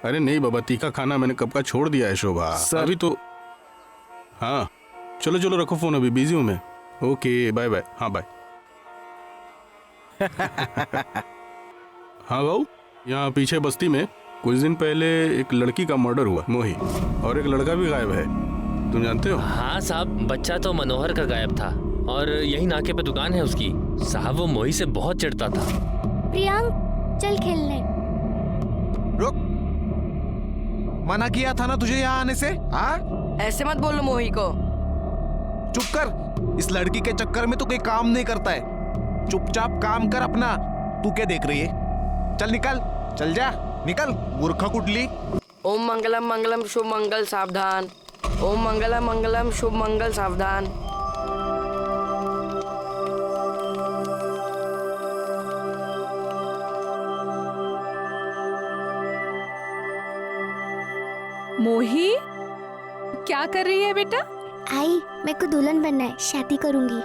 अरे नहीं बाबा, तीखा खाना मैंने कब का छोड़ दिया है शोभा। अभी तो हाँ चलो चलो रखो फोन, अभी बिजी हूँ मैं। Okay bye bye. हाँ बाय। हाँ भाऊ, यहाँ पीछे बस्ती में कुछ दिन पहले एक लड़की का मर्डर हुआ, मोही, और एक लड़का भी गायब है, तुम जानते हो? हाँ साहब, बच्चा तो मनोहर का गायब था और यही नाके पे दुकान है उसकी। साहब वो मोही से बहुत चिढ़ता था। प्रियांक चल खेलने। रुक, मना किया था ना तुझे यहाँ आने से? हाँ ऐसे मत बोलो मोही को। चुप कर, इस लड़की के चक्कर में तू कोई काम नहीं करता है। चुपचाप काम कर अपना। तू क्या देख रही है? चल निकल, चल जा, निकल मूर्खा कुटली। ओम मंगलम मंगलम शुभ मंगल सावधान। ओम मंगलम मंगलम शुभ मंगल सावधान। मोही क्या कर रही है बेटा? आई, मेरे को दुल्हन बनना है, शादी करूंगी।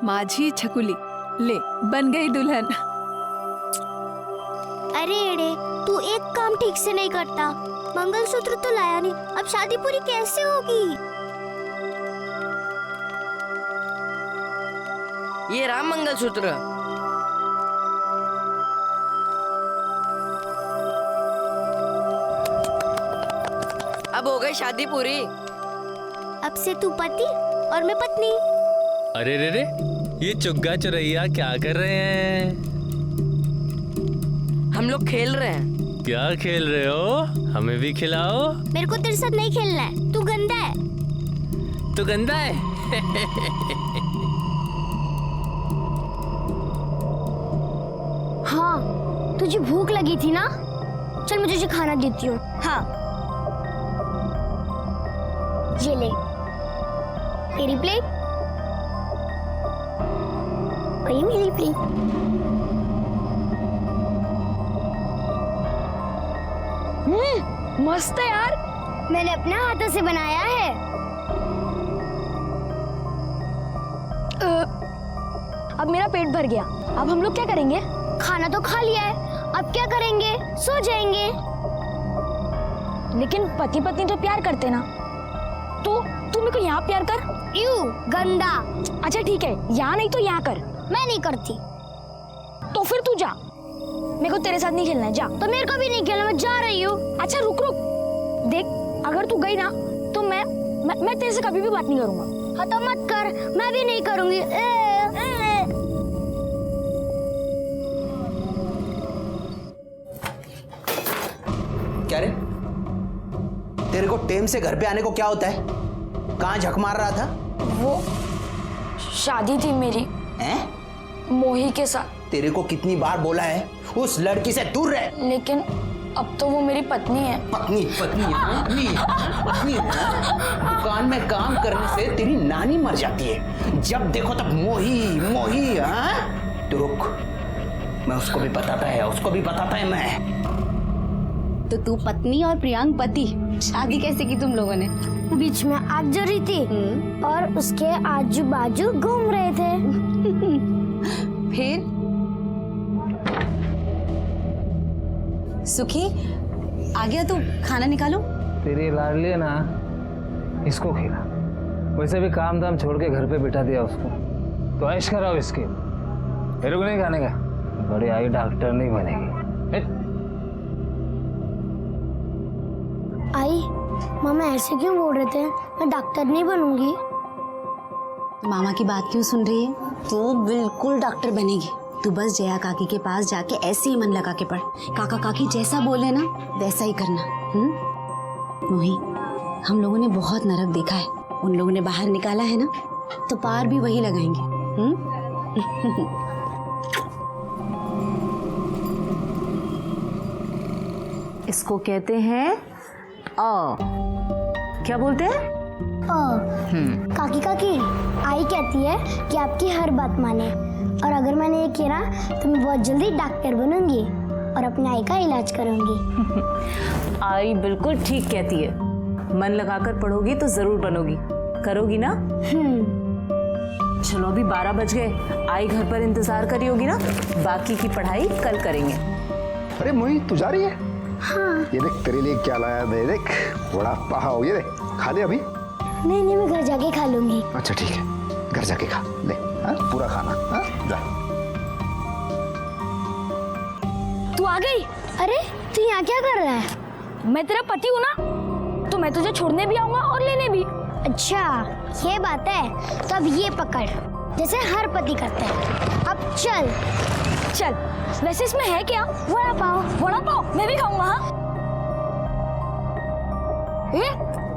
माझी छकुली ले, बन गई दुल्हन। अरे एड़े, तू एक काम ठीक से नहीं करता। मंगलसूत्र तो लाया नहीं, अब शादी पूरी कैसे होगी? ये राम मंगलसूत्र। अब हो गई शादी पूरी। अब से तू पति और मैं पत्नी। अरे रे रे, ये चुग्गा चुरैया क्या कर रहे हैं? हम लोग खेल रहे हैं। क्या खेल रहे हो? हमें भी खिलाओ। मेरे को तेरे साथ नहीं खेलना है, तू गंदा है। तू गंदा है? हाँ, तुझे भूख लगी थी ना? चल मैं तुझे खाना देती हूँ। हाँ, ये ले तेरी प्लेट और ये मेरी प्लेट। मस्त है यार, मैंने अपने हाथों से बनाया है। अब मेरा पेट भर गया, अब हम लोग क्या करेंगे? खाना तो खा लिया है, अब क्या करेंगे? सो जाएंगे। लेकिन पति पत्नी तो प्यार करते ना, तो तू मेरे को यहाँ प्यार कर। यू गंदा। अच्छा ठीक है, यहाँ नहीं तो यहाँ कर। मैं नहीं करती। तो फिर तू जा, मेरे को तेरे साथ नहीं खेलना है, जा। तो मेरे को भी नहीं खेलना, मैं जा रही हूँ। अच्छा रुक रुक, देख अगर तू गई ना तो मैं तेरे से कभी भी बात नहीं करूंगा। हाँ तो मत कर, मैं भी नहीं करूंगी। क्या रे, तेरे को टेम से घर पे आने को क्या होता है? कहाँ झक मार रहा था? वो शादी थी मेरी हैं? मोही के साथ। तेरे को कितनी बार बोला है उस लड़की से दूर रह। लेकिन अब तो वो मेरी पत्नी है। पत्नी पत्नी पत्नी पत्नी। दुकान में काम करने से तेरी नानी मर जाती है, जब देखो तब मोही मोही। हाँ तो रुक, मैं उसको भी बताता है, उसको भी बताता है मैं। तो तू पत्नी और प्रियांक पति, शादी कैसे की तुम लोगों ने? बीच में आग जल रही थी और उसके आजू बाजू घूम रहे थे। फिर सुखी आ गया, तू खाना निकालो। तेरी लाडली है ना, इसको खिला। वैसे भी काम धाम छोड़ के घर पे बिठा दिया उसको, तो ऐश कराओ इसके। मेरे को नहीं खाने का, बड़ी आई डॉक्टर नहीं बनेगी। आई, मामा ऐसे क्यों बोल रहे थे? मैं डॉक्टर नहीं बनूंगी। मामा की बात क्यों सुन रही है? तू बिल्कुल डॉक्टर बनेगी। तू बस जया काकी के पास जाके ऐसे ही मन लगा के पढ़। काका काकी जैसा बोले ना वैसा ही करना। मोही, हम लोगों ने बहुत नरक देखा है, उन लोगों ने बाहर निकाला है ना, तो पार भी वही लगाएंगे। इसको कहते हैं क्या बोलते हैं? काकी काकी, आई कहती है कि आपकी हर बात माने, और अगर मैंने ये किया ना तो मैं बहुत जल्दी डॉक्टर बनूंगी। और अपने आई का इलाज करूंगी। आई बिल्कुल ठीक कहती है, मन लगाकर पढ़ोगी तो जरूर बनोगी, करोगी ना? चलो अभी 12 बज गए, आई घर पर इंतजार करी होगी ना, बाकी की पढ़ाई कल करेंगे। अरे मोही तू जा रही है? हाँ। ये देख तेरे लिए क्या लाया मैं, देख बड़ा पाव, ये देख खा ले अभी। नहीं मैं घर जाके खा लूंगी। अच्छा ठीक है, घर जाके खा ले, हाँ पूरा खाना, हाँ जा। तू आ गई? अरे तू यहाँ क्या कर रहा है? मैं तेरा पति हूँ ना, तो मैं तुझे छोड़ने भी आऊंगा और लेने भी। अच्छा ये बात है, तो अब ये पकड़, जैसे हर पति करता है। अब चल। चल, वैसे इसमें है क्या? वड़ा पाव। वड़ा पाव मैं भी खाऊंगा। हाँ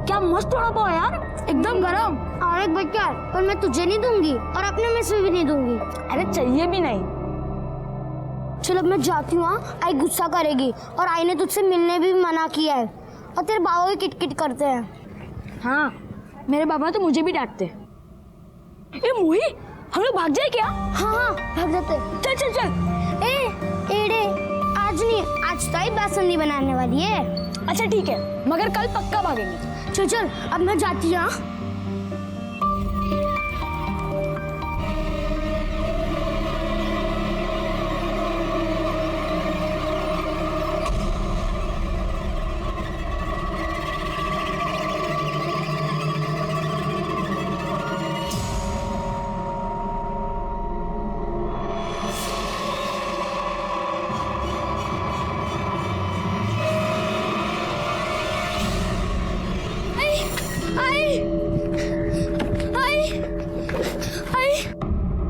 क्या मस्त वड़ा पाव यार, एकदम गरम। और एक बच्चा, पर मैं तुझे नहीं दूंगी और अपने में से भी नहीं दूंगी। अरे चाहिए भी नहीं। चलो मैं जाती हूँ, आई गुस्सा करेगी और आई ने तुझसे मिलने भी मना किया है और तेरे बाबा भी किटकिट करते हैं। हाँ मेरे बाबा तो मुझे भी डांटते। ए मोही, हम लोग भाग जाए क्या? हाँ भाग जाते। चल चल चल। एड़े आज नहीं, आज तो आई बासुंदी बनाने वाली है। अच्छा ठीक है, मगर कल पक्का भागेंगे। चल अब मैं जाती हूँ।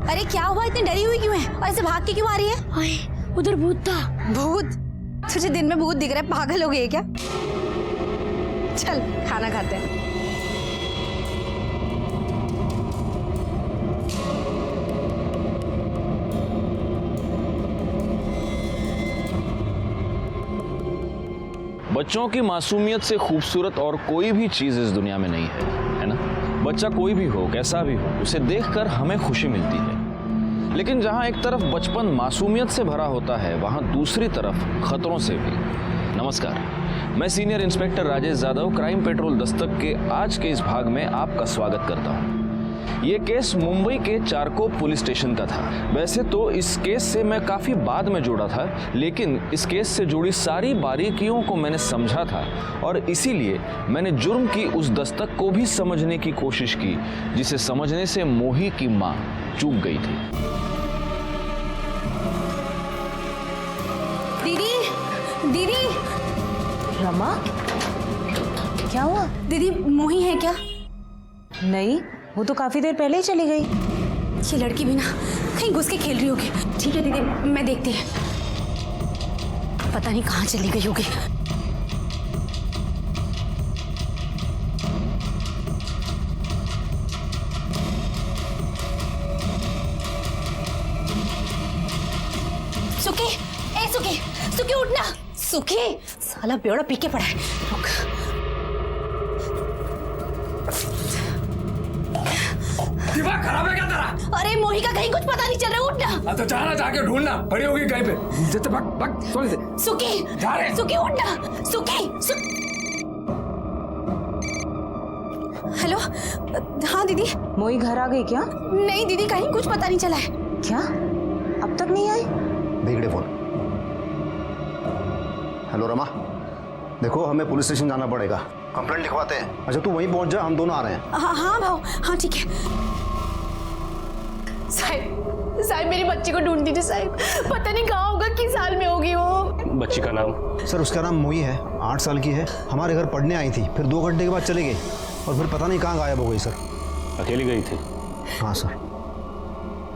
अरे क्या हुआ, इतनी डरी हुई क्यों है और ऐसे भाग के क्यों आ रही है? आई उधर भूत था। भूत? तुझे दिन में भूत दिख रहा है, पागल हो गई है क्या? चल खाना खाते हैं। बच्चों की मासूमियत से खूबसूरत और कोई भी चीज इस दुनिया में नहीं है ना? बच्चा कोई भी हो, कैसा भी हो, उसे देखकर हमें खुशी मिलती है। लेकिन जहां एक तरफ बचपन मासूमियत से भरा होता है, वहां दूसरी तरफ खतरों से भी। नमस्कार, मैं senior inspector Rajesh Yadav, crime petrol Dastak के आज के इस भाग में आपका स्वागत करता हूं। ये केस मुंबई के चारकोप पुलिस स्टेशन का था। वैसे तो इस केस से मैं काफी बाद में जुड़ा था, लेकिन इस केस से जुड़ी सारी बारीकियों को मैंने समझा था और इसीलिए मैंने जुर्म की उस दस्तक को भी समझने की कोशिश की, जिसे समझने से मोही की मां चूक गई थी। दीदी, दीदी। रमा, क्या हुआ? दीदी मोही है क्या? नहीं, वो तो काफी देर पहले ही चली गई। ये लड़की भी ना कहीं घुस के खेल रही होगी। ठीक है दीदी, मैं देखती है, पता नहीं कहाँ चली गई होगी। सुखी, ए सुखी, सुखी उठना। सुखी, साला बेवड़ा पी के पड़ा है। रुक। दिमाग खराब है क्या तेरा? अरे मोही का कहीं कुछ पता नहीं चल रहा, उठना। तो जाना, जाके ढूंढना, पड़ी होगी कहीं पे। जैसे भाग भाग, सोने से। सुखी, जा रहे। सुखी उठना, सुखी। हेलो, हाँ दीदी। मोही घर आ गई क्या? नहीं दीदी, कहीं कुछ पता नहीं चला है। क्या अब तक नहीं आई? देख फोन। हेलो रमा, देखो हमें पुलिस स्टेशन जाना पड़ेगा, कंप्लेंट लिखवाते हैं। अच्छा तू वहीं पहुंच जा, हम दोनों आ रहे हैं। हाँ भाव, हाँ ठीक है। साहिब मेरी बच्ची को ढूंढ दीजिए साहिब, पता नहीं कहाँ होगा, किस हाल में होगी वो। बच्ची का नाम? सर उसका नाम मोही है, 8 साल की है। हमारे घर पढ़ने आई थी, फिर 2 घंटे के बाद चली गई और फिर पता नहीं कहाँ गायब हो गई सर। अकेली गई थी? हाँ सर।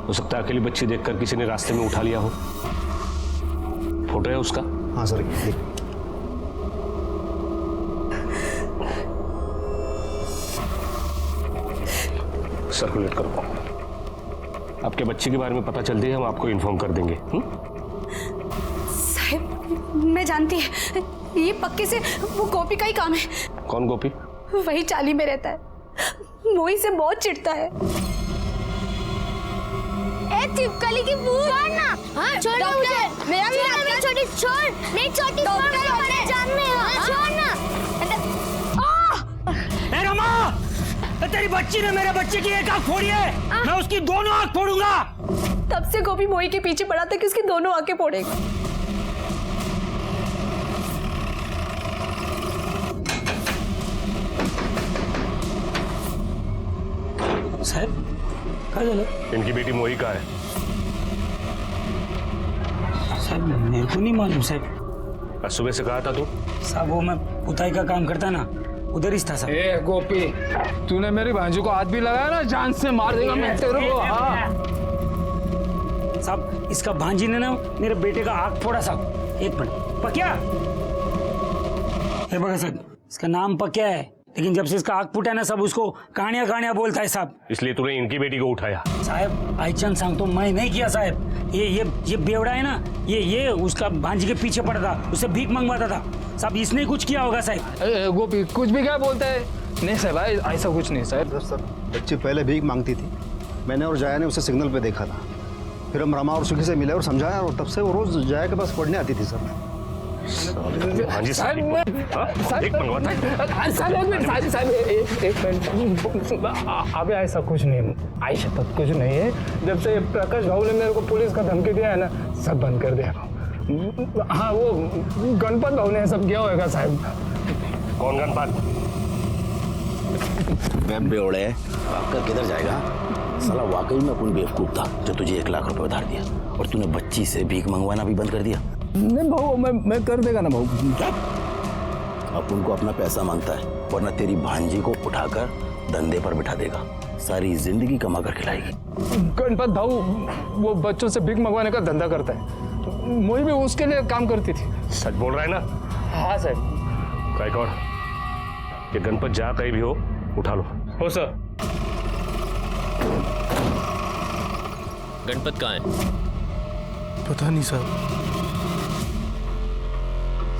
हो सकता है अकेली बच्ची देखकर किसी ने रास्ते में उठा लिया हो। फोटो है उसका? हाँ सर। सर्कुलेट करो। आपके बच्चे के बारे में पता चलती है, हम आपको इन्फॉर्म कर देंगे। साहिब मैं जानती है, ये पक्के से वो गोपी का ही काम है। कौन गोपी? वही चाली में रहता है, मोही से बहुत चिढ़ता है। ए चिपकली की बू, छोड़ना, छोड़ना मुझे। मेरा भी मेरी छोटी छोड़ नहीं छोटी छोड़ जानने छोड़ ना ए रमा, तेरी बच्ची ने मेरे बच्चे की एक आंख फोड़ी है, मैं उसकी दोनों आंख फोड़ूंगा। तब से गोपी मोही के पीछे पड़ा था कि उसकी दोनों आंखें फोड़ेगा। साहब कहाँ चलो? इनकी बेटी मोही कहाँ है? साहब मेरे को नहीं मालूम साहब। आज सुबह से कहा था तू? साहब वो मैं पुताई का काम करता ना, उधर ही था साहब। ए गोपी, तूने मेरी भांजी को हाथ भी लगाया ना, जान से मार देगा मैं तेरे को। हाँ साहब इसका भांजी ने ना मेरे बेटे का आँख फोड़ा साहब। एक मिनट, पक्या बघा साहब, इसका नाम पक्या है, लेकिन जब से इसका आँख फूटा ना सब उसको कहानियां कहानियां बोलता है साहब। इसलिए तूने इनकी बेटी को उठाया? साहब आईचंद सांग तो मैं नहीं किया साहब, ये बेवड़ा है ना, ये उसका भांजी के पीछे पड़ा था, उससे भीख मंगवाता था साहब, इसने कुछ किया होगा साहब। गोपी कुछ भी क्या बोलता है? नहीं साहब ऐसा कुछ नहीं साहब। सर बच्ची पहले भीख मांगती थी, मैंने और जाया ने उसे सिग्नल पे देखा था, फिर हम रमा और सुखी से मिले और समझाया, और तब से वो रोज जाया के पास पढ़ने आती थी सर। भांजी साहब एक अबे ऐसा कुछ नहीं, आयशा तक कुछ नहीं है। जब से प्रकाश भाऊ ने मेरे को पुलिस का धमकी दिया है ना, सब बंद कर दिया। हाँ वो गणपत भाऊ ने सब किया होगा साहब। कौन गणपत? मैं बेवड़े भागकर किधर जाएगा? साला वाकई में अपन बेवकूफ था जो तुझे 1 लाख रुपए उधार दिया, और तूने बच्ची से भीख मंगवाना भी बंद कर दिया। नहीं भाऊ, मैं कर देगा ना भाऊ। अपन को अपना पैसा मांगता है, वरना तेरी भांजी को उठाकर धंधे पर बिठा देगा, सारी जिंदगी कमा कर खिलाएगी। गणपत भाऊ वो बच्चों से भीख मंगवाने का धंधा करता है, मोही भी उसके लिए काम करती थी। सच बोल रहा है ना? हाँ सर। गायकवाड़, ये गणपत जहाँ कहीं भी हो उठा लो। हो सर। गणपत कहाँ है? पता नहीं साहब।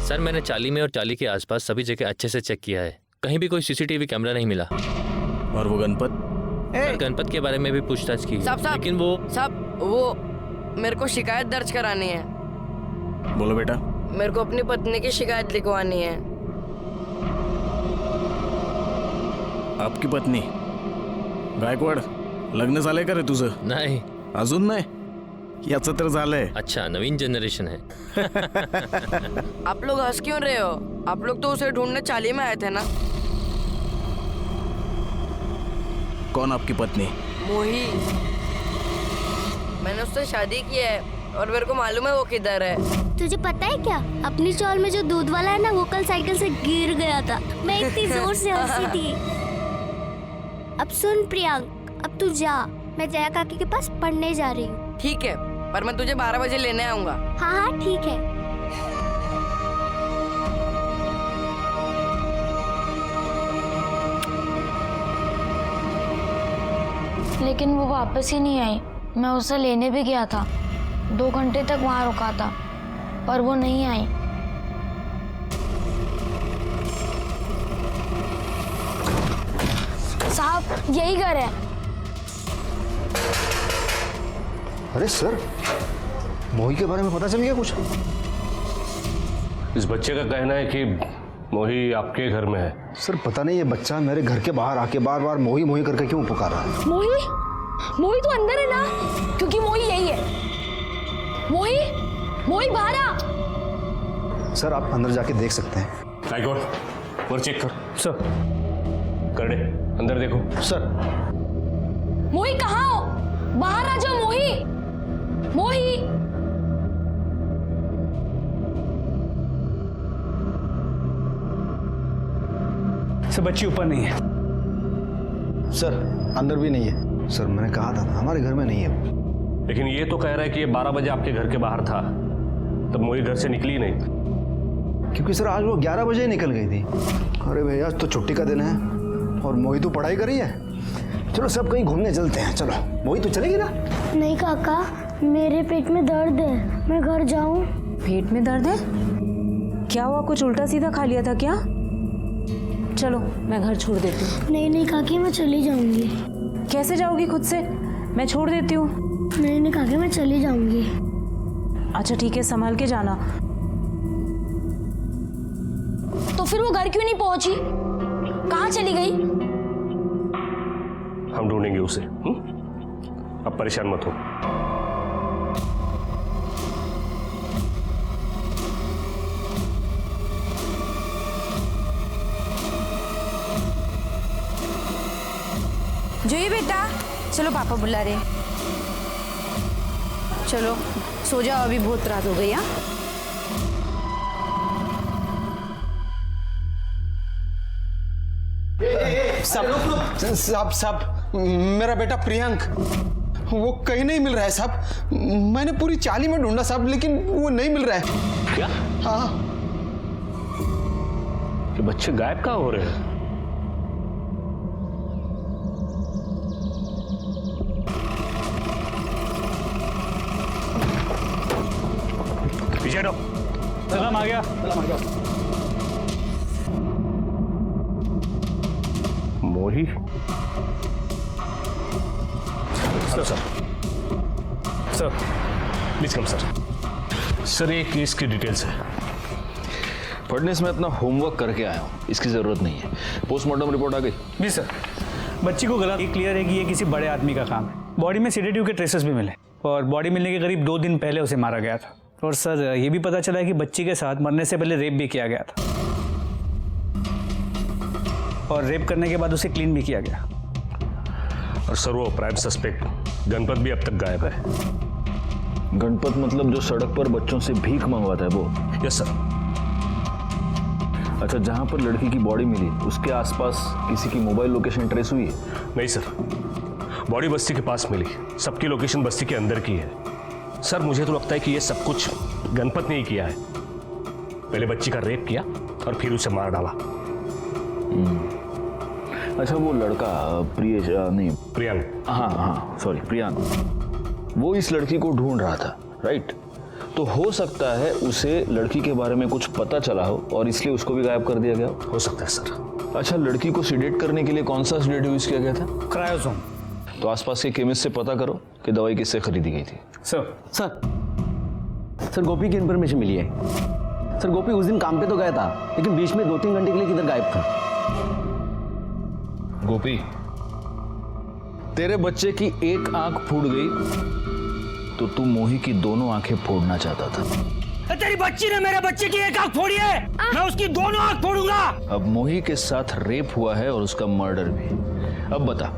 सर मैंने चाली में और चाली के आसपास सभी जगह अच्छे से चेक किया है, कहीं भी कोई सीसीटीवी कैमरा नहीं मिला। और वो गणपत? गणपत के बारे में भी पूछताछ की, लेकिन वो मेरे को शिकायत दर्ज करानी है। बोलो बेटा। मेरे को अपनी पत्नी की शिकायत लिखवानी है। आपकी पत्नी? गायकवाड लग्न झालंय का रे तुझं? नाही अजून नाही? याचं तर झालंय। अच्छा नवीन जनरेशन है। आप लोग हंस क्यों रहे हो? आप लोग तो उसे ढूंढने चाली में आए थे ना। कौन आपकी पत्नी? मोही। मैंने उससे शादी की है और मेरे को मालूम है वो किधर है। तुझे पता है क्या, अपनी चौल में जो दूध वाला है ना, वो कल साइकिल से गिर गया था, मैं इतनी जोर से हंसी थी। अब सुन प्रियांक, अब तू जा, मैं जया काकी के पास पढ़ने जा रही हूँ। ठीक है, पर मैं तुझे 12 बजे लेने आऊंगा। हाँ हाँ ठीक है। लेकिन वो वापस ही नहीं आई। मैं उसे लेने भी गया था, 2 घंटे तक वहां रुका था, पर वो नहीं आई। साहब यही घर है। अरे सर, मोही के बारे में पता चल गया कुछ? इस बच्चे का कहना है कि मोही आपके घर में है। सर पता नहीं ये बच्चा मेरे घर के बाहर आके बार बार मोही मोही करके क्यों पुकार रहा है। मोही तो अंदर है ना, क्योंकि मोही यही है। मोही बाहर आ। सर आप अंदर जाके देख सकते हैं। गायकवाड़ और चेक कर। सर कर दे, अंदर देखो। सर मोही कहाँ हो? बाहर आ जाओ। मोही सब बच्ची ऊपर नहीं है। सर अंदर भी नहीं है। सर मैंने कहा था हमारे घर में नहीं है। लेकिन ये तो कह रहा है कि ये 12 बजे आपके घर के बाहर था, तब मोही घर से निकली नहीं। क्योंकि सर आज वो 11 बजे निकल गई थी। अरे भैया आज तो छुट्टी का दिन है और मोही तो पढ़ाई कर रही है। चलो सब कहीं घूमने चलते हैं। चलो मोही तो चलेगी ना? नहीं काका, मेरे पेट में दर्द है, मैं घर जाऊं। पेट में दर्द है? क्या हुआ, कुछ उल्टा सीधा खा लिया था क्या? चलो मैं घर छोड़ देती हूँ। नहीं काकी, मैं चली जाऊंगी। कैसे जाओगी खुद से? मैं छोड़ देती हूँ। नहीं काकी, मैं चली जाऊंगी। अच्छा ठीक है, संभाल के जाना। तो फिर वो घर क्यों नहीं पहुंची? कहाँ चली गई? हम ढूंढेंगे उसे। अब परेशान मत हो। जो ये बेटा, चलो पापा बुला रहे। चलो सो जाओ, अभी बहुत रात हो गई। हाँ साहब, मेरा बेटा प्रियंक वो कहीं नहीं मिल रहा है साहब। मैंने पूरी चाली में ढूंढा साहब, लेकिन वो नहीं मिल रहा है। क्या? हाँ। ये बच्चे गायब कहाँ हो रहे हैं? पीछे हटो। सलाम आ गया। मोही? Sir please come sir. ये केस की डिटेल्स है। फडनेस में अपना होमवर्क करके आया हूँ, इसकी जरूरत नहीं है। पोस्टमार्टम रिपोर्ट आ गई? जी सर, बच्ची को गला क्लियर है कि ये किसी बड़े आदमी का काम है। बॉडी में सेडेटिव के ट्रेसेस भी मिले और बॉडी मिलने के करीब 2 दिन पहले उसे मारा गया था। और सर ये भी पता चला है कि बच्ची के साथ मरने से पहले रेप भी किया गया था और रेप करने के बाद उसे क्लीन भी किया गया। और सर वो प्राइम सस्पेक्ट गणपत भी अब तक गायब है। गणपत मतलब जो सड़क पर बच्चों से भीख मंगवाता है वो? Yes sir. अच्छा, जहां पर लड़की की बॉडी मिली उसके आसपास किसी की मोबाइल लोकेशन ट्रेस हुई है? नहीं सर, बॉडी बस्ती के पास मिली, सबकी लोकेशन बस्ती के अंदर की है। सर मुझे तो लगता है कि ये सब कुछ गणपत ने ही किया है। पहले बच्ची का रेप किया और फिर उसे मार डाला। अच्छा, वो लड़का प्रियंक। हाँ सॉरी, प्रियंक, वो इस लड़की को ढूंढ रहा था, राइट? तो हो सकता है उसे लड़की के बारे में कुछ पता चला हो और इसलिए उसको भी गायब कर दिया गया हो सकता है सर। अच्छा, लड़की को सिडेट करने के लिए कौन सा सिडेट यूज किया गया था? क्रायोसोम। तो आसपास के केमिस्ट से पता करो कि दवाई किससे खरीदी गई थी। सर गोपी की इन्फॉर्मेशन मिली है। सर गोपी उस दिन काम पे तो गया था, लेकिन बीच में 2-3 घंटे के लिए किधर गायब था। गोपी, तेरे बच्चे की एक आंख फूट गई तो तू मोही की दोनों आंखें फोड़ना चाहता था। तेरी बच्ची ने मेरे बच्चे की एक आंख फोड़ी है, मैं उसकी दोनों आंख फोड़ूंगा। अब मोही के साथ रेप हुआ है और उसका मर्डर भी। अब बता,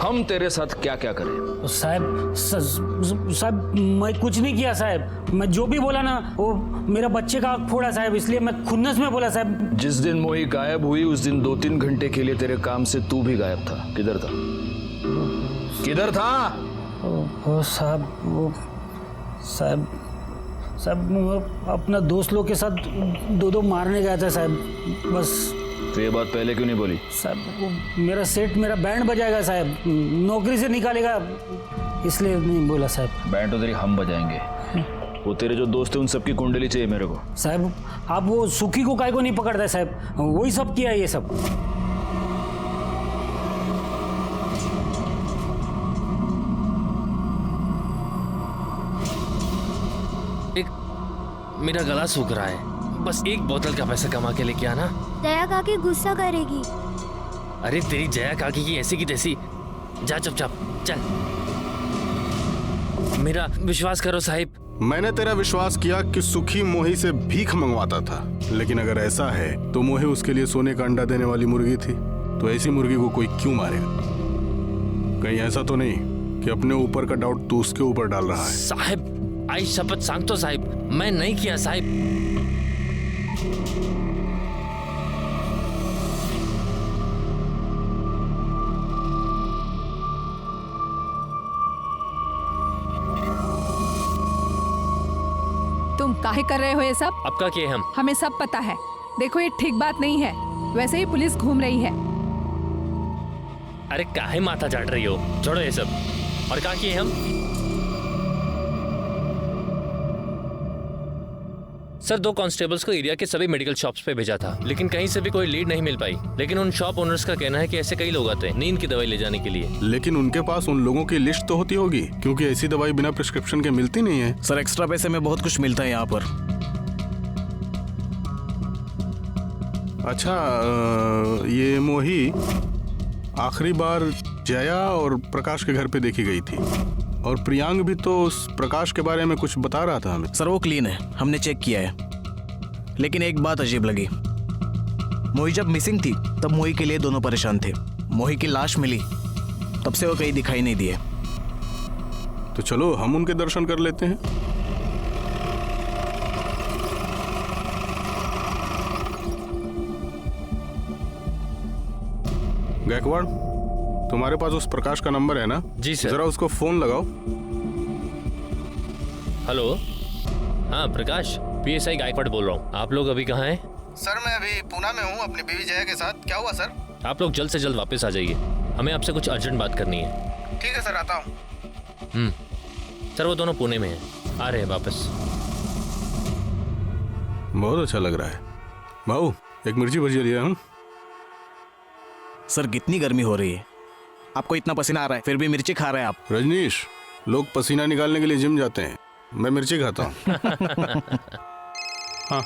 हम तेरे साथ क्या क्या करें? साहब मैं कुछ नहीं किया साहब। मैं जो भी बोला ना वो मेरा बच्चे का आंख फोड़ा साहब, इसलिए मैं खुन्नस में बोला साहब। जिस दिन मोही गायब हुई उस दिन 2-3 घंटे के लिए तेरे काम से तू भी गायब था। किधर था? किधर था? वो साहब, वो साहब अपना दोस्त लोग के साथ 2-2 मारने गया था साहब। बस। तो ये बात पहले क्यों नहीं बोली? साहब मेरा सेठ मेरा बैंड बजाएगा साहब, नौकरी से निकालेगा, इसलिए नहीं बोला साहब। बैंड तो तेरी हम बजाएंगे। वो तेरे जो दोस्त है उन सबकी कुंडली चाहिए मेरे को। साहब आप वो सुखी को काय को नहीं पकड़ता है साहब, वही सब किया ये सब। मेरा गला सूख रहा है, बस एक बोतल का पैसा कमा के लेके आना। जया काकी गुस्सा करेगी। अरे तेरी जया काकी की ऐसी की तैसी, जा चुपचाप चल। मेरा विश्वास करो साहिब। मैंने तेरा विश्वास किया कि सुखी मोही से भीख मंगवाता था, लेकिन अगर ऐसा है तो मोही उसके लिए सोने का अंडा देने वाली मुर्गी थी। तो ऐसी मुर्गी को कोई क्यों मारेगा? कहीं ऐसा तो नहीं कि अपने ऊपर का डाउट तू उसके ऊपर डाल रहा है? साहिब आई शपथ सांगतो साहिब, मैं नहीं किया साहिब। तुम काहे कर रहे हो ये सब? आपका क्या हम? हमें सब पता है। देखो ये ठीक बात नहीं है, वैसे ही पुलिस घूम रही है। अरे काहे माथा चाट रही हो? छोड़ो ये सब। और कहा कि हम सर 2 कांस्टेबल्स को एरिया के सभी मेडिकल शॉप्स पे भेजा था, लेकिन कहीं से भी कोई लीड नहीं मिल पाई। लेकिन उन शॉप ओनर्स का कहना है कि ऐसे कई लोग आते हैं नींद की दवाई ले जाने के लिए। लेकिन उनके पास उन लोगों की लिस्ट तो होती होगी, क्योंकि ऐसी दवाई बिना प्रिस्क्रिप्शन के मिलती नहीं है। सर एक्स्ट्रा पैसे में बहुत कुछ मिलता है यहाँ पर। अच्छा, ये मोही आखिरी बार जया और प्रकाश के घर पे देखी गई थी, और प्रियांक भी तो उस प्रकाश के बारे में कुछ बता रहा था हमें। सर वो क्लीन है, हमने चेक किया है। लेकिन एक बात अजीब लगी, मोही जब मिसिंग थी तब मोही के लिए दोनों परेशान थे। मोही की लाश मिली तब से वो कहीं दिखाई नहीं दिए। तो चलो हम उनके दर्शन कर लेते हैं। गायकवाड़, तुम्हारे पास उस प्रकाश का नंबर है ना? जी सर। जरा उसको फोन लगाओ। हेलो, हाँ प्रकाश, पीएसआई गायकवाड़ बोल रहा हूँ। आप लोग अभी कहाँ हैं? सर मैं अभी पूना में हूँ अपनी बीवी जया के साथ। क्या हुआ सर? आप लोग जल्द से जल्द वापस आ जाइए, हमें आपसे कुछ अर्जेंट बात करनी है। ठीक है सर, आता हूँ। सर वो दोनों पुणे में हैं, आ रहे हैं वापस। बहुत अच्छा लग रहा है। भाऊ एक मिर्ची भजिया लिया हूँ। सर कितनी गर्मी हो रही है, आपको इतना पसीना आ रहा है फिर भी मिर्ची खा रहे हैं आप। रजनीश, लोग पसीना निकालने के लिए जिम जाते हैं, मैं मिर्ची खाता हूँ। हाँ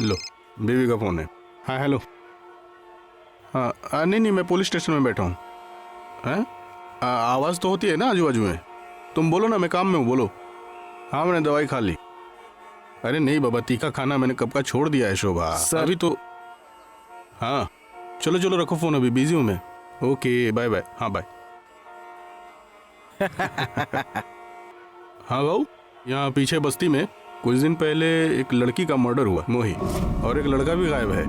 लो, बीवी का फोन है। हाँ हेलो। हाँ नहीं मैं पुलिस स्टेशन में बैठा हूँ। हैं? आवाज़ तो होती है ना आजू बाजू में। तुम बोलो ना, मैं काम में हूँ, बोलो। हाँ मैंने दवाई खा ली। अरे नहीं बाबा, तीखा खाना मैंने कब का छोड़ दिया है शोभा। अभी तो हाँ चलो चलो रखो फोन, अभी बिजी हूँ मैं। Okay bye bye. हाँ बाय। हाँ भाऊ, यहाँ पीछे बस्ती में कुछ दिन पहले एक लड़की का मर्डर हुआ, मोही, और एक लड़का भी गायब है,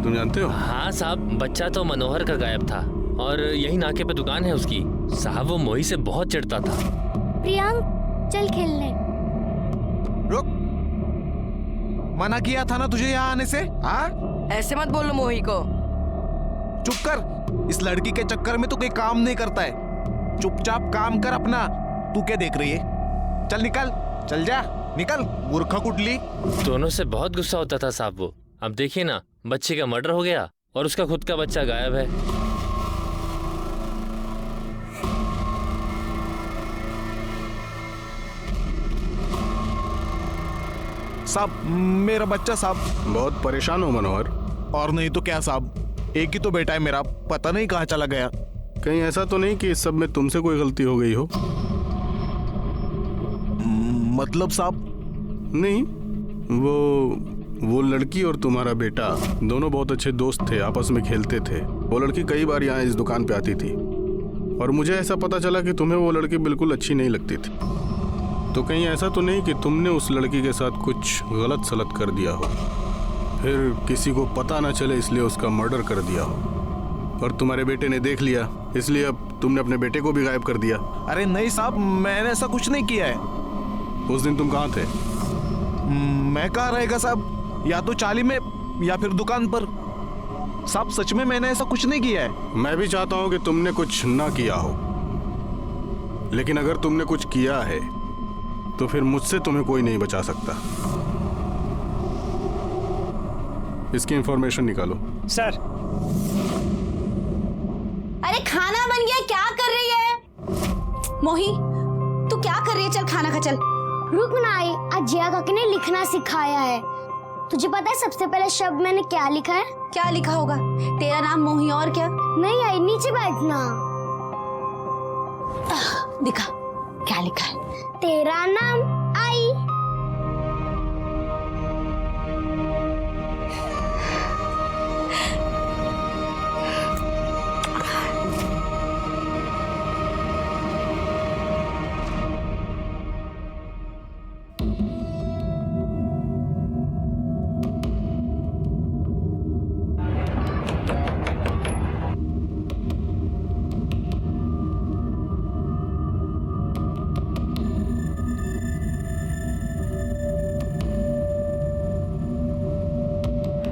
तुम जानते हो? हाँ साहब, बच्चा तो मनोहर का गायब था, और यही नाके पे दुकान है उसकी। साहब वो मोही से बहुत चिढ़ता था। प्रियांक चल खेलने। रुक, मना किया था ना तुझे यहाँ आने से। हाँ ऐसे मत बोलो मोही को। चुप कर, इस लड़की के चक्कर में तू कोई काम नहीं करता है। चुपचाप काम कर अपना। तू क्या देख रही है? चल निकल, चल जा, निकल मूर्खा कुटली। दोनों से बहुत गुस्सा होता था साहब वो। अब देखिए ना, बच्चे का मर्डर हो गया और उसका खुद का बच्चा गायब है। साहब मेरा बच्चा साहब। बहुत परेशान हो मनोहर? और नहीं तो क्या साहब, एक ही तो बेटा है मेरा, पता नहीं कहाँ चला गया। कहीं ऐसा तो नहीं कि इस सब में तुमसे कोई गलती हो गई हो? मतलब साहब? नहीं, वो लड़की और तुम्हारा बेटा दोनों बहुत अच्छे दोस्त थे, आपस में खेलते थे। वो लड़की कई बार यहाँ इस दुकान पे आती थी, और मुझे ऐसा पता चला कि तुम्हें वो लड़की बिल्कुल अच्छी नहीं लगती थी। तो कहीं ऐसा तो नहीं कि तुमने उस लड़की के साथ कुछ गलत सलत कर दिया हो, फिर किसी को पता ना चले इसलिए उसका मर्डर कर दिया हो, और तुम्हारे बेटे ने देख लिया इसलिए अब तुमने अपने बेटे को भी गायब कर दिया? अरे नहीं साहब, मैंने ऐसा कुछ नहीं किया है। उस दिन तुम कहाँ थे? मैं कहाँ रहेगा साहब, या तो चाली में या फिर दुकान पर। साहब सच में मैंने ऐसा कुछ नहीं किया है। मैं भी चाहता हूँ कि तुमने कुछ ना किया हो, लेकिन अगर तुमने कुछ किया है तो फिर मुझसे तुम्हें कोई नहीं बचा सकता। इसकी इंफॉर्मेशन निकालो। सर। अरे खाना बन गया, क्या कर रही है? मोही तू क्या कर रही है? चल खाना खा, चल। रुक ना आई, आज जया काकी ने लिखना सिखाया है। तुझे पता है सबसे पहले शब्द मैंने क्या लिखा है? क्या लिखा होगा? तेरा नाम मोही और क्या? नहीं आई, नीचे बैठना। दिखा क्या लिखा है? तेरा नाम आई।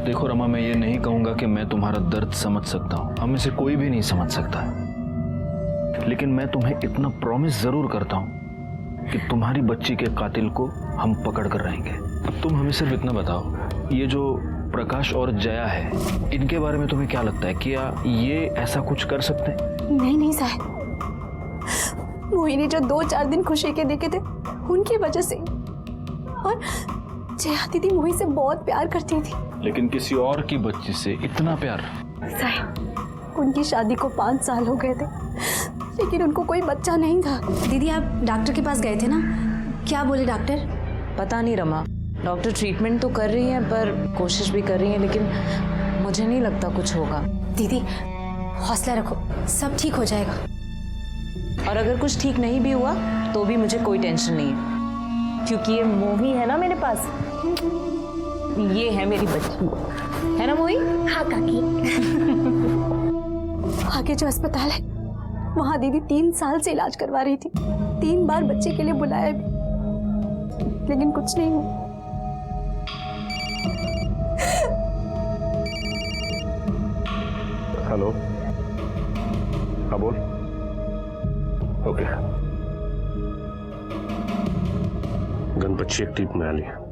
देखो रमा, मैं ये नहीं कहूंगा कि मैं तुम्हारा दर्द समझ सकता हूं, हम में से कोई भी नहीं समझ सकता, लेकिन मैं तुम्हें इतना प्रॉमिस जरूर करता हूं कि तुम्हारी बच्ची के कातिल को हम पकड़ कर रहेंगे। अब तुम हमें सिर्फ इतना बताओ, ये जो प्रकाश और जया है, इनके बारे में तुम्हें क्या लगता है? क्या ये ऐसा कुछ कर सकते हैं? नहीं साहब, मोहिनी जो 2-4 दिन खुशी के देखे थे उनकी वजह से, और जया दीदी मोही से बहुत प्यार करती थी। लेकिन किसी और की बच्ची से इतना प्यार? साहब, उनकी शादी को 5 साल हो गए थे, लेकिन उनको कोई बच्चा नहीं था। दीदी आप डॉक्टर के पास गए थे ना, क्या बोले डॉक्टर? पता नहीं रमा, डॉक्टर ट्रीटमेंट तो कर रही है पर कोशिश भी कर रही है, लेकिन मुझे नहीं लगता कुछ होगा। दीदी हौसला रखो, सब ठीक हो जाएगा। और अगर कुछ ठीक नहीं भी हुआ तो भी मुझे कोई टेंशन नहीं है, क्योंकि ये मोही है ना मेरे पास, ये है मेरी बच्ची, है ना मोही? हाँ काकी। आगे जो अस्पताल है वहाँ दीदी 3 साल से इलाज करवा रही थी, 3 बार बच्चे के लिए बुलाया भी, लेकिन कुछ नहीं हुआ। हेलो, हाँ बोल। ओके, गणपत एक टीम में आली है।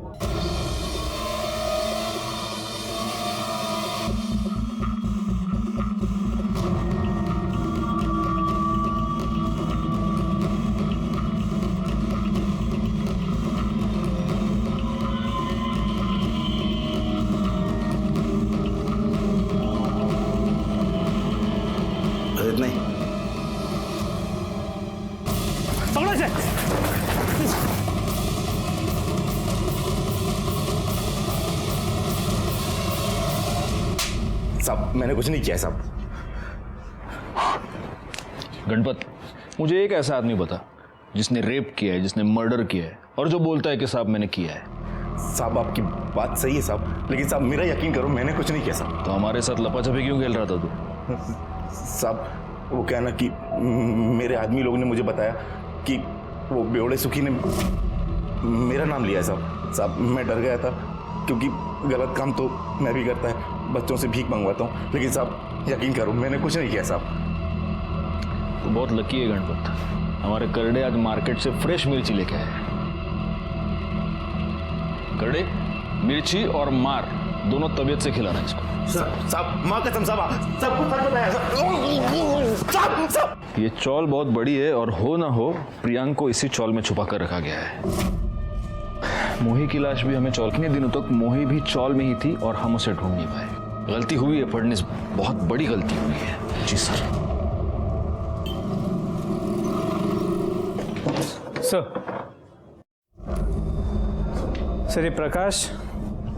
नहीं पकड़ो से। साहब मैंने कुछ नहीं किया साहब। गणपत, मुझे एक ऐसा आदमी बता जिसने रेप किया है, जिसने मर्डर किया है, और जो बोलता है कि साहब मैंने किया है। साहब आपकी बात सही है साहब, लेकिन साहब मेरा यकीन करो मैंने कुछ नहीं किया साहब। तो हमारे साथ लपाछपी क्यों खेल रहा था तू? साहब वो क्या ना कि मेरे आदमी लोगों ने मुझे बताया कि वो बेवड़े सुखी ने मेरा नाम लिया है साहब। साहब मैं डर गया था, क्योंकि गलत काम तो मैं भी करता है, बच्चों से भीख मंगवाता हूँ, लेकिन साहब यकीन करो मैंने कुछ नहीं किया साहब। तो बहुत लकी है गणपत, हमारे करड़े आज मार्केट से फ्रेश मिर्ची लेके आए। करड़े, मिर्ची और मार दोनों तबीयत से खिलाना इसको। साहब माँ कसम साहब, सबको सच बताया साहब। ये चौल बहुत बड़ी है और हो ना हो प्रियांक को इसी चौल में छुपा कर रखा गया है। मोही की लाश भी हमें चौल, कितने दिनों तक मोही भी चौल में ही थी और हम उसे ढूंढ नहीं पाए। गलती हुई है फडनिस, बहुत बड़ी गलती हुई है। जी सर। सर ये प्रकाश,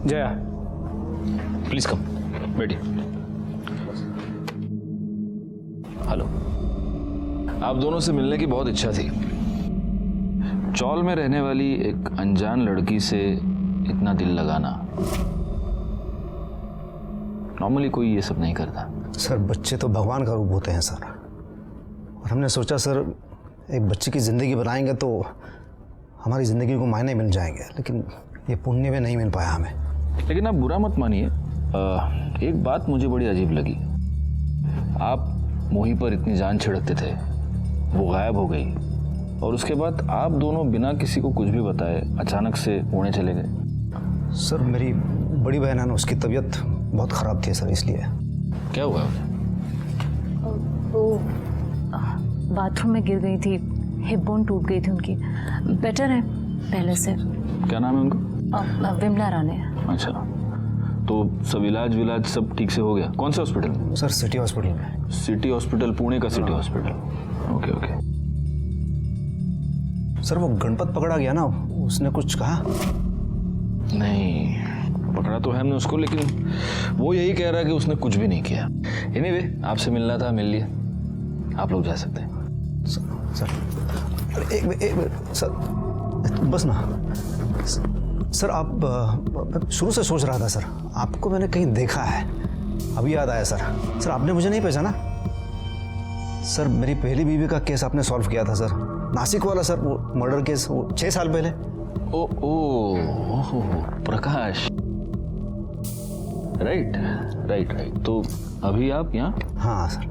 जया, प्लीज कम, बैठिए। हेलो, आप दोनों से मिलने की बहुत इच्छा थी। चौल में रहने वाली एक अनजान लड़की से इतना दिल लगाना, नॉर्मली कोई ये सब नहीं करता। सर बच्चे तो भगवान का रूप होते हैं सर, और हमने सोचा सर एक बच्चे की ज़िंदगी बनाएंगे तो हमारी ज़िंदगी को मायने मिल जाएंगे, लेकिन ये पुण्य में नहीं मिल पाया हमें। लेकिन आप बुरा मत मानिए, एक बात मुझे बड़ी अजीब लगी। आप मोही पर इतनी जान छिड़कते थे, वो गायब हो गई, और उसके बाद आप दोनों बिना किसी को कुछ भी बताए अचानक से पुणे चले गए। सर मेरी बड़ी बहन है ना, उसकी तबीयत बहुत ख़राब थी सर, इसलिए। क्या हुआ? वो बाथरूम में गिर गई थी, हिप बोन टूट गई थी उनकी, बेटर है पहले से। क्या नाम है उनका? विमला राणे। अच्छा, तो सब इलाज विलाज सब ठीक से हो गया? कौन से हॉस्पिटल में? सर सिटी हॉस्पिटल में। सिटी हॉस्पिटल, पुणे का city hospital. Okay okay. Sir वो गणपत पकड़ा गया ना, उसने कुछ कहा? नहीं, पकड़ा तो है हमने उसको, लेकिन वो यही कह रहा है कि उसने कुछ भी नहीं किया। एनीवे, आपसे मिलना था, मिल लिया, आप लोग जा सकते हैं। सर एक सर बस ना सर, आप शुरू से सोच रहा था सर, आपको मैंने कहीं देखा है, अभी याद आया सर। सर आपने मुझे नहीं पहचाना? सर मेरी पहली बीवी का केस आपने सॉल्व किया था सर, नासिक वाला सर, वो मर्डर केस, वो 6 साल पहले। ओ प्रकाश, राइट। तो अभी आप यहाँ? हाँ सर,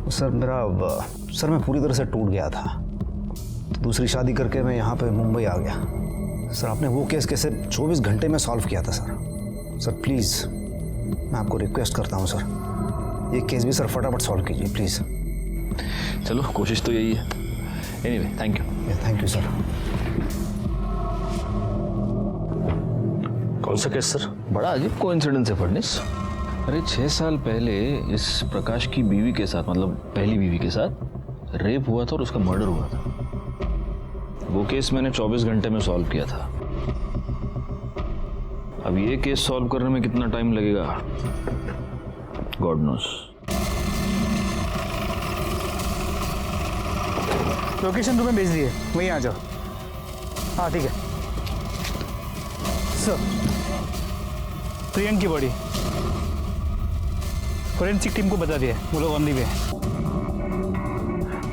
सर मैं पूरी तरह से टूट गया था, दूसरी शादी करके मैं यहाँ पे मुंबई आ गया। सर आपने वो केस कैसे 24 घंटे में सॉल्व किया था सर। सर प्लीज़ मैं आपको रिक्वेस्ट करता हूँ सर, ये केस भी सर फटाफट सॉल्व कीजिए प्लीज़। चलो कोशिश तो यही है। Anyway thank you. Thank you sir. कौन सा केस सर? बड़ा अजीब कोइंसिडेंस है फडनिस। अरे 6 साल पहले इस प्रकाश की बीवी के साथ, मतलब पहली बीवी के साथ रेप हुआ था और उसका मर्डर हुआ था। वो केस मैंने 24 घंटे में सॉल्व किया था। अब ये केस सॉल्व करने में कितना टाइम लगेगा गॉड नोस। लोकेशन तुम्हें भेज दिए, वहीं आ जाओ। हाँ ठीक है सर। प्रियंक की बॉडी फोरेंसिक टीम को बता दिया, वो लोग ऑन दी वे।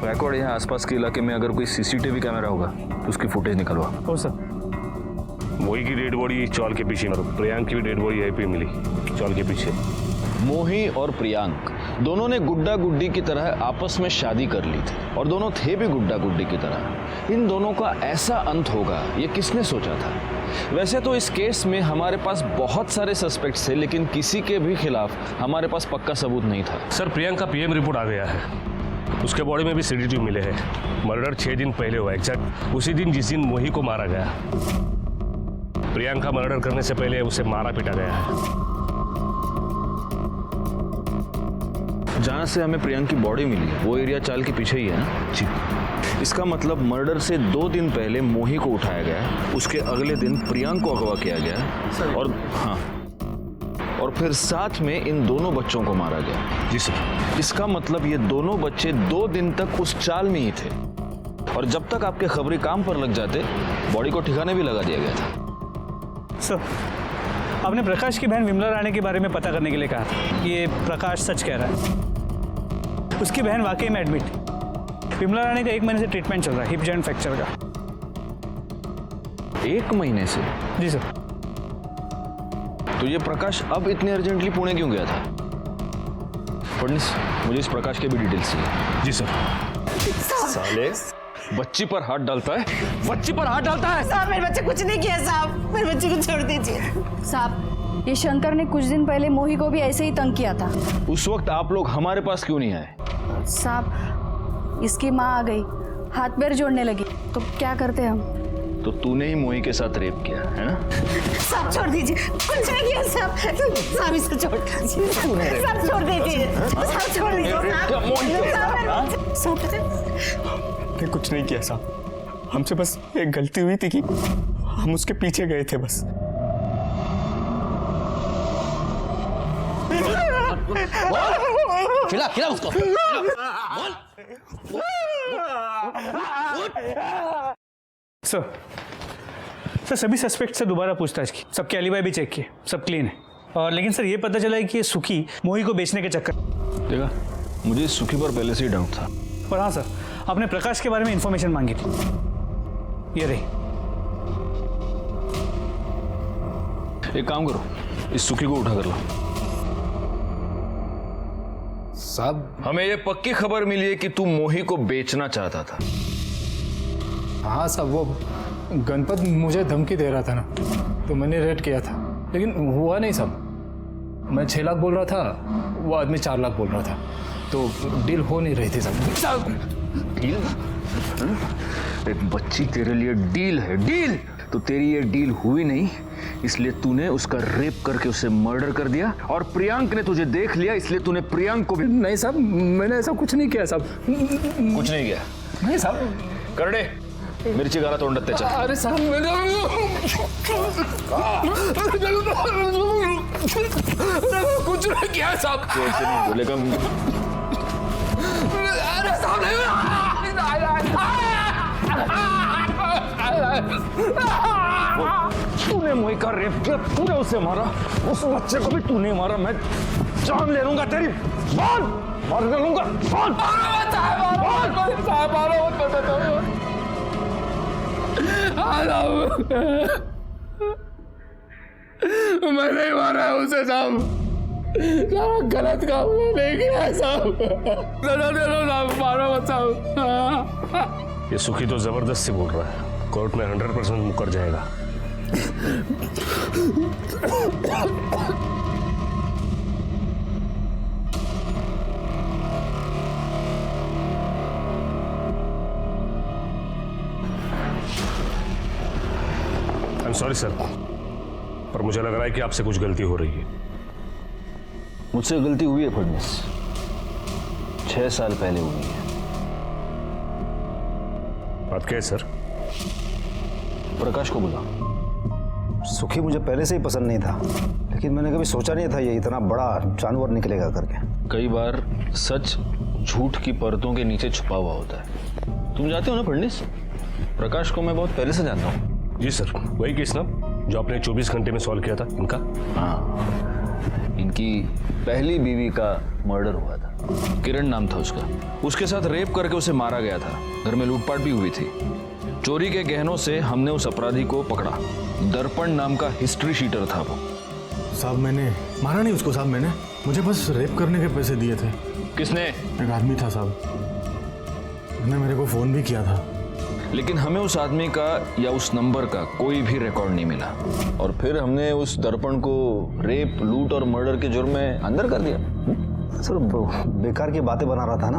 बैकवर्ड यहाँ आसपास के इलाके में अगर कोई सीसीटीवी कैमरा होगा तो उसकी फुटेज निकलवा। हो सर। मोही की डेड बॉडी चौल के पीछे और प्रियांक की भी डेड बॉडी यहीं पे मिली, चौल के पीछे। मोही और प्रियांक दोनों ने गुड्डा गुड्डी की तरह आपस में शादी कर ली थी और दोनों थे भी गुड्डा गुड्डी की तरह। इन दोनों का ऐसा अंत होगा ये किसने सोचा था? वैसे तो इस केस में हमारे पास बहुत सारे सस्पेक्ट्स थे, लेकिन किसी के भी खिलाफ हमारे पास पक्का सबूत नहीं था। सर प्रियांक का पीएम रिपोर्ट आ गया है, उसके बॉडी में भी सीडीटी मिले हैं। मर्डर 6 दिन पहले हुआ, एग्जैक्ट उसी दिन जिस दिन मोही को मारा गया। प्रियांका मर्डर करने से पहले उसे मारा पीटा गया है। जहाँ से हमें प्रियांक की बॉडी मिली है वो एरिया चाल के पीछे ही है ना? जी। इसका मतलब मर्डर से 2 दिन पहले मोही को उठाया गया है, उसके अगले दिन प्रियांक को अगवा किया गया है और हाँ, और फिर साथ में इन दोनों बच्चों को मारा गया। जी सर। इसका मतलब ये दोनों बच्चे 2 दिन तक उस चाल में ही थे और जब तक आपके खबरी काम पर लग जाते बॉडी को ठिकाने भी लगा दिया गया था। सर आपने प्रकाश की बहन विमला रानी के बारे में पता करने के लिए कहा था। ये प्रकाश सच कह रहा है, उसकी बहन वाकई में एडमिट थी। विमला रानी का 1 महीने से ट्रीटमेंट चल रहा है, हिप जॉइंट फ्रैक्चर का। 1 महीने से? जी सर। तो ये प्रकाश अब इतने अर्जेंटली पुणे क्यों गया था? फडनिस, मुझे इस प्रकाश के भी डिटेल्स चाहिए। जी सर। साले बच्ची पर हाथ डालता है, बच्ची पर हाथ डालता है। साहब मेरे बच्चे कुछ नहीं किया साहब, मेरे बच्चे को छोड़ दीजिए साहब। ये शंकर ने कुछ दिन पहले मोही को भी ऐसे ही तंग किया था। उस वक्त आप लोग हमारे पास क्यों नहीं आए? साहब इसकी माँ आ गई, हाथ पैर जोड़ने लगी, तो क्या करते हम? तो तूने ही मोही के साथ रेप किया है ना? साहब छोड़ दीजिए, कुछ नहीं किया साहब। साहब इसको छोड़ दीजिए, साहब छोड़ दीजिए, साहब छोड़ दीजिए। मैं कुछ नहीं किया साहब, हमसे बस एक गलती हुई थी कि हम उसके पीछे गए थे बस। खिला उसको। सर सभी सस्पेक्ट से दोबारा पूछताछ की, सबके एलिबाई भी चेक किए, सब क्लीन है। और लेकिन सर ये पता चला है कि ये सुखी मोही को बेचने के चक्कर। देखा, मुझे सुखी पर पहले से ही डाउट था। और हाँ सर, आपने प्रकाश के बारे में इंफॉर्मेशन मांगी थी, ये रही। एक काम करो, इस सुखी को उठा कर लो। साहब हमें ये पक्की खबर मिली है कि तू मोही को बेचना चाहता था। हाँ साहब, वो गणपत मुझे धमकी दे रहा था ना, तो मैंने रेड किया था, लेकिन हुआ नहीं साहब। मैं 6 लाख बोल रहा था, वो आदमी 4 लाख बोल रहा था, तो डील हो नहीं रही थी साहब। डील? एक बच्ची तेरे लिए डील है, डील? तो तेरी ये डील हुई नहीं, इसलिए तूने उसका रेप करके उसे मर्डर कर दिया, और प्रियांक ने तुझे देख लिया इसलिए तूने प्रियांक को भी। नहीं साहब, मैंने ऐसा कुछ नहीं किया साहब। कुछ नहीं किया? नहीं साहब। करडे मिर्ची गाला तोंड त्याच्या। अरे साहब मैंने कुछ नहीं किया साहब। कैसे नहीं बोलेगा? अरे साहब तूने मोही का रेप किया, तूने उसे मारा, उस बच्चे को भी तूने मारा। मैं जान ले लूंगा तेरी, बोल, मार ले लूंगा, बोल। मैं नहीं मारा उसे साहब, सारा गलत काम नहीं किया साहब। मारो मत साहब। ये सुखी तो जबरदस्ती बोल रहा है, कोर्ट में 100% मुकर जाएगा। आई एम सॉरी सर, पर मुझे लग रहा है कि आपसे कुछ गलती हो रही है। मुझसे गलती हुई है फडणवीस, 6 साल पहले हुई है। बात क्या है सर? प्रकाश को बुला। सुखी मुझे पहले से ही पसंद नहीं था, लेकिन मैंने कभी सोचा नहीं था ये इतना बड़ा जानवर निकलेगा करके। कई बार सच झूठ की परतों के नीचे छुपा हुआ होता है। तुम जानते हो ना फडणवीस, प्रकाश को मैं बहुत पहले से जानता हूँ। जी सर, वही केस ना जो आपने 24 घंटे में सॉल्व किया था इनका? हाँ, इनकी पहली बीवी का मर्डर हुआ था, किरण नाम था उसका। उसके साथ रेप करके उसे मारा गया था। घर में लूटपाट भी हुई थी। चोरी के गहनों से हमने उस अपराधी को पकड़ा। दर्पण नाम का हिस्ट्री शीटर था वो। साहब मैंने मारा नहीं उसको साहब, मैंने मुझे बस रेप करने के पैसे दिए थे। किसने? एक आदमी था साहब, उसने मेरे को फोन भी किया था। लेकिन हमें उस आदमी का या उस नंबर का कोई भी रिकॉर्ड नहीं मिला, और फिर हमने उस दर्पण को रेप, लूट और मर्डर के जुर्म में अंदर कर दिया। सर बेकार की बातें बना रहा था ना,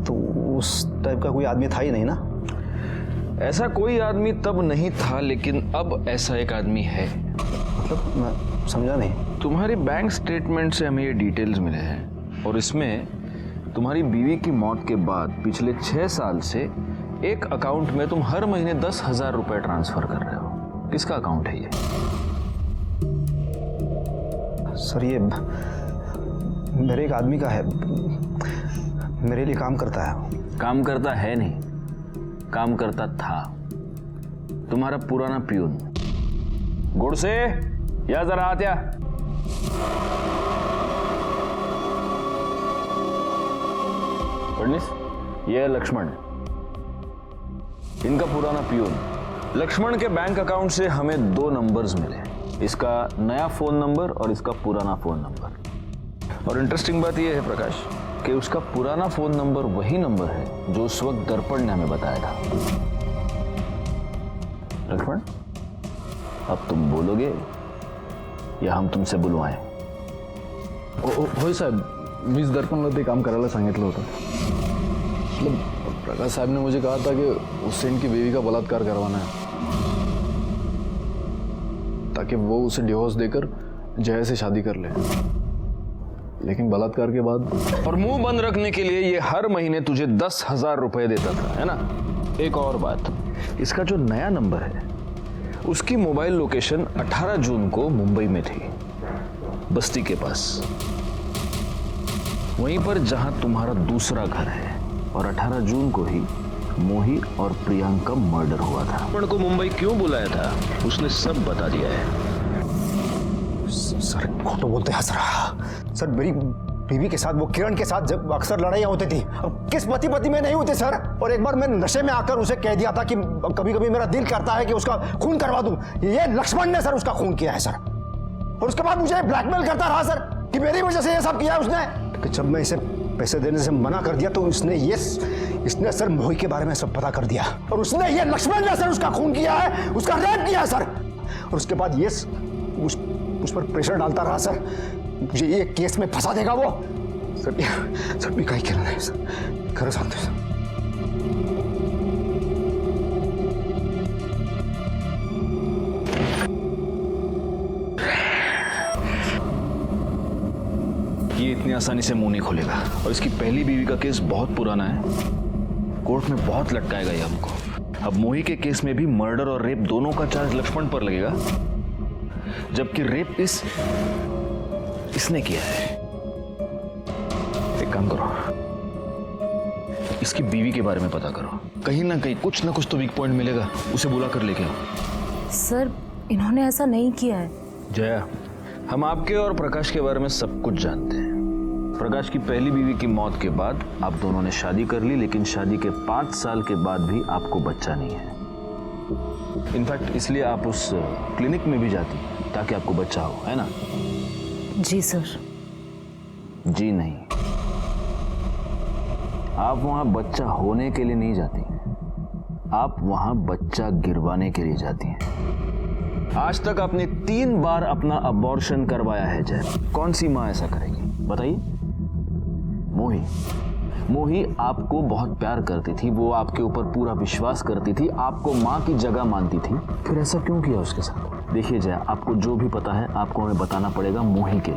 तो उस टाइप का कोई आदमी था ही नहीं ना। ऐसा कोई आदमी तब नहीं था, लेकिन अब ऐसा एक आदमी है। मतलब मैं समझा नहीं। तुम्हारी बैंक स्टेटमेंट से हमें ये डिटेल्स मिले हैं, और इसमें तुम्हारी बीवी की मौत के बाद पिछले 6 साल से एक अकाउंट में तुम हर महीने 10,000 रुपए ट्रांसफर कर रहे हो। किसका अकाउंट है ये? सर ये मेरे एक आदमी का है, मेरे लिए काम करता है। काम करता है नहीं, काम करता था। तुम्हारा पुराना पियून। गुड़ से या जरा आत्या। फडणवीस, ये है लक्ष्मण, इनका पुराना पियून। लक्ष्मण के बैंक अकाउंट से हमें 2 नंबर्स मिले, इसका नया फोन नंबर और इसका पुराना फोन नंबर। और इंटरेस्टिंग बात यह है प्रकाश कि उसका पुराना फोन नंबर वही नंबर है जो उस वक्त दर्पण ने हमें बताया था। लक्ष्मण, अब तुम बोलोगे या हम तुमसे बुलवाएं? होय साहेब, मीच दर्पणला ते काम करायला सांगितलं होतं। मतलब प्रकाश साहब ने मुझे कहा था कि उससे इनकी बीवी का बलात्कार करवाना है, ताकि वो उसे डिवोर्स देकर जया से शादी कर ले। लेकिन बलात्कार के बाद और मुंह बंद रखने के लिए ये हर महीने तुझे 10,000 रुपए देता था, है ना? एक और बात, इसका जो नया नंबर है उसकी मोबाइल लोकेशन 18 जून को मुंबई में थी, बस्ती के पास, वहीं पर जहां तुम्हारा दूसरा घर है। और 18 जून को ही मोही और प्रियांक का मर्डर हुआ था। दर्पण को मुंबई क्यों बुलाया था उसने सब बता दिया है। सर खोटो बोलते हैं सर मेरी बीवी के साथ, वो किरण के साथ जब अक्सर लड़ाइयाँ होती थी, अब किस पति में नहीं होते सर। और एक बार मैं नशे में आकर उसे कह दिया था कि कभी कभी मेरा दिल करता है कि उसका खून करवा दूं। ये लक्ष्मण ने सर उसका खून किया है सर, और उसके बाद मुझे ब्लैकमेल करता रहा सर कि मेरी वजह से ये सब किया है उसने। कि जब मैं इसे पैसे देने से मना कर दिया तो इसने सर मोही के बारे में सब पता कर दिया, और उसने ये लक्ष्मण ने सर उसका खून किया है, उसका रेप किया है सर। और उसके बाद ये उस पर प्रेशर डालता रहा सर, मुझे ये केस में फंसा देगा वो। सर मैं कहीं कहना है सर, खरं सांगते सर। ये इतनी आसानी से मुंह नहीं खोलेगा, और इसकी पहली बीवी का केस बहुत पुराना है, कोर्ट में बहुत लटकाएगा ये हमको। अब मोही के केस में भी मर्डर और रेप दोनों का चार्ज लक्ष्मण पर लगेगा, जबकि रेप इसने किया है। एक काम करो, इसकी बीवी के बारे में पता करो, कहीं ना कहीं कुछ ना कुछ तो वीक पॉइंट मिलेगा, उसे बुला कर लेके आओ। सर इन्होंने ऐसा नहीं किया है। जया, हम आपके और प्रकाश के बारे में सब कुछ जानते हैं। प्रकाश की पहली बीवी की मौत के बाद आप दोनों ने शादी कर ली, लेकिन शादी के 5 साल के बाद भी आपको बच्चा नहीं है। इनफैक्ट इसलिए आप उस क्लिनिक में भी जाती ताकि आपको बच्चा हो, है ना? जी सर। जी नहीं, आप वहां बच्चा होने के लिए नहीं जाती, आप वहां बच्चा गिरवाने के लिए जाती हैं। आज तक आपने 3 बार अपना अबॉर्शन करवाया है जय। कौन सी माँ ऐसा करेगी बताइए? मोही आपको बहुत प्यार करती थी, वो आपके ऊपर पूरा विश्वास करती थी, आपको माँ की जगह मानती थी, फिर ऐसा क्यों किया उसके साथ? देखिए जया, आपको जो भी पता है आपको हमें बताना पड़ेगा मोही के।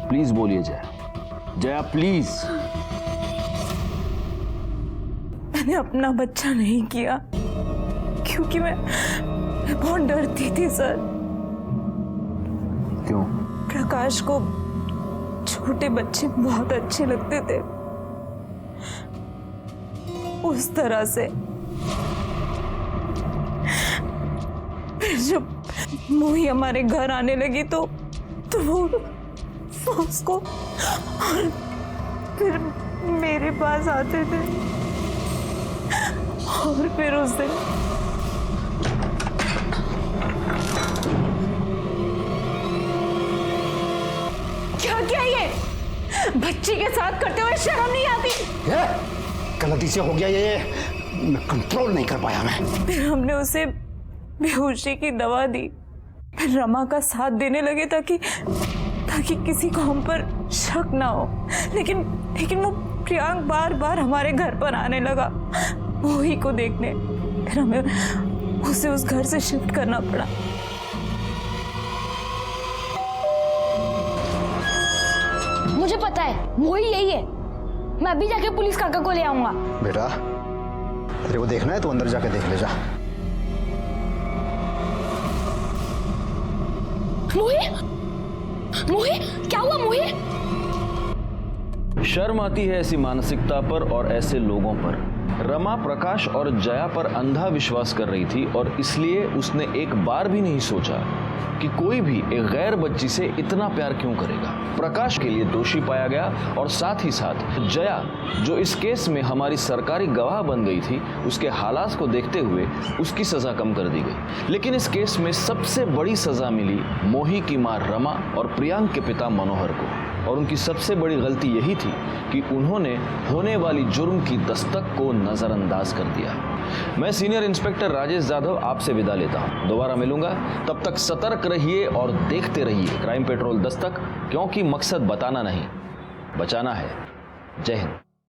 प्लीज बोलिए जया, प्लीज। मैंने अपना बच्चा नहीं किया क्योंकि मैं बहुत डरती थी सर। क्यों? प्रकाश को छोटे बच्चे बहुत अच्छे लगते थे, उस तरह से। फिर जब मोही हमारे घर आने लगी तो वो उसको और फिर मेरे पास आते थे और फिर उस दिन क्या ये बच्ची के साथ करते हुए शर्म नहीं आती? गलती से हो गया ये, मैं कंट्रोल नहीं कर पाया मैं। फिर हमने उसे बेहोशी की दवा दी, फिर रमा का साथ देने लगे ताकि किसी को हम पर शक ना हो। लेकिन वो प्रियांक बार बार हमारे घर पर आने लगा मोही को देखने, फिर हमें उसे उस घर से शिफ्ट करना पड़ा। मुझे पता है मोही यही है। मैं अभी जाके पुलिस काका को ले आऊंगा। बेटा तेरे को देखना है तो अंदर जाके देख ले जा। मोही क्या हुआ मोही? शर्म आती है ऐसी मानसिकता पर और ऐसे लोगों पर। रमा प्रकाश और जया पर अंधा विश्वास कर रही थी और इसलिए उसने एक बार भी नहीं सोचा कि कोई भी एक गैर बच्ची से इतना प्यार क्यों करेगा। प्रकाश के लिए दोषी पाया गया और साथ ही साथ जया, जो इस केस में हमारी सरकारी गवाह बन गई थी, उसके हालात को देखते हुए उसकी सजा कम कर दी गई। लेकिन इस केस में सबसे बड़ी सजा मिली मोही की मां रमा और प्रियांक के पिता मनोहर को। और उनकी सबसे बड़ी गलती यही थी कि उन्होंने होने वाली जुर्म की दस्तक को नजरअंदाज कर दिया। मैं सीनियर इंस्पेक्टर राजेश यादव आपसे विदा लेता हूं। दोबारा मिलूंगा, तब तक सतर्क रहिए और देखते रहिए क्राइम पेट्रोल दस्तक, क्योंकि मकसद बताना नहीं, बचाना है। जय हिंद।